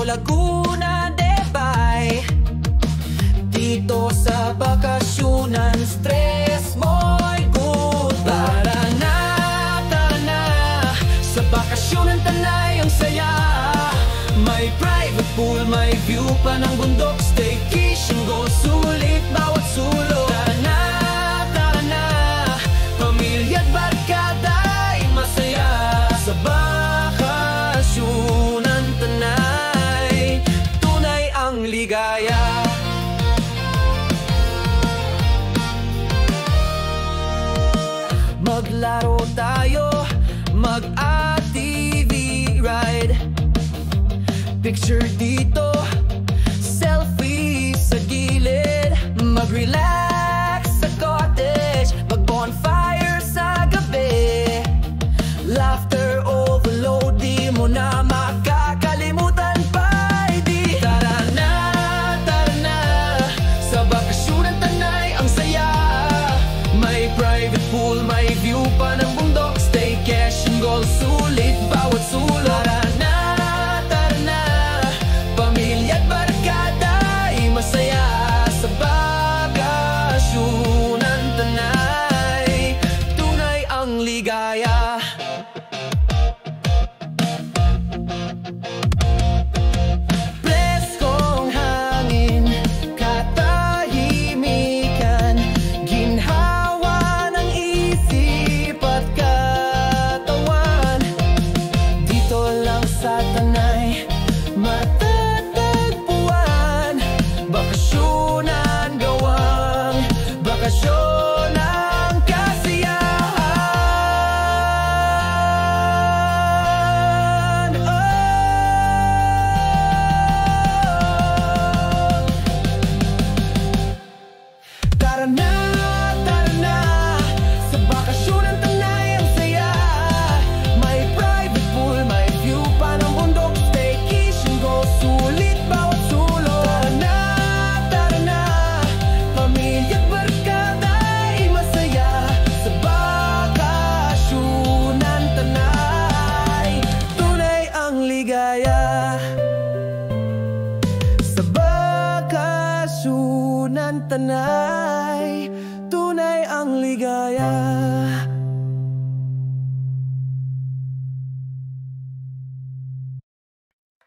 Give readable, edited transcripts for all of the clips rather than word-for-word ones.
Tanaw, Laguna, Debay. Dito sa bakasyonan, stress mo'y goodbye. Tara na, sa bakasyonan Tanay ang saya. May private pool, may view pa ng bundok. Staycation go, sulit bawat sulok. Tara na, pamilya at barkada'y masaya. Sa bakasyonan Tanay, tunay ang ligaya. Maglaro tayo, mag-ATV ride. Picture dito, selfie sa gilid. Mag-relax sa cottage, mag-bonfire sa gabi. Laughter overload, di mo na makakalimutan pa. Di tara na, sa bakasyonan Tanay ang saya. May private pool, may view pa ng bundok. Staycation goal, sulit bawat sulok. Tara na, pamilya at barkada'y masaya. Sa bakasyonan Tanay, tunay ang ligaya. Preskong hangin, katahimikan, ginhawa ng isip at katawan. Dito lang sa Tanay matatagpuan. Bakasyonan, gawang bakasyon ang kasiyahan. Tara na, sa bakasyonan Tanay ang saya. May private pool, may view pa ng bundok. Staycation go, sulit bawat sulok. Tara na, pamilya at barkada'y masaya. Sa bakasyonan Tanay, tunay ang ligaya. Sa bakasyonan Tanay, tunay ang ligaya.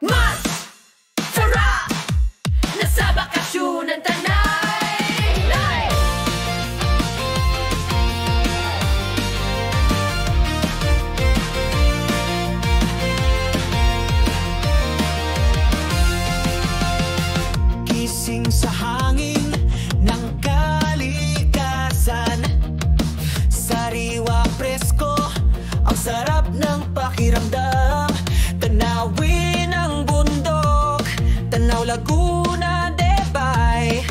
Mas sarap na sa bakasyonan Tanay. Gising sa hangin ng kalikasan, sariwa presko, ang sarap ng pakiramdam. Tanawin ang bundok, Tanaw, Laguna, Debay.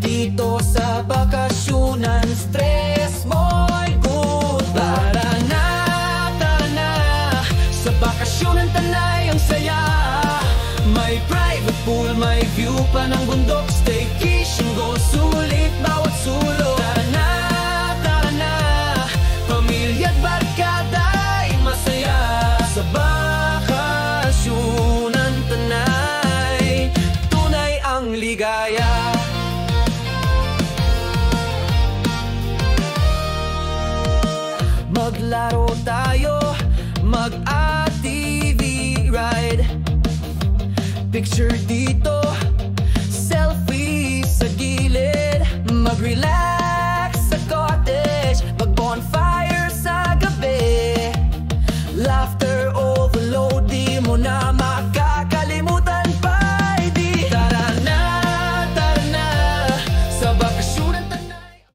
Dito sa bakasyonan, stress mo'y goodbye. Tara na, sa bakasyonan Tanay ang saya. May private pool, may view pa ng bundok. Staycation go, sulit bawat sulok. Tara na, pamilya at barkada'y masaya. Sa bakasyonan Tanay, tunay ang ligaya. Maglaro tayo, mag-ATV ride. Picture dito, selfie sa gilid. Mag-relax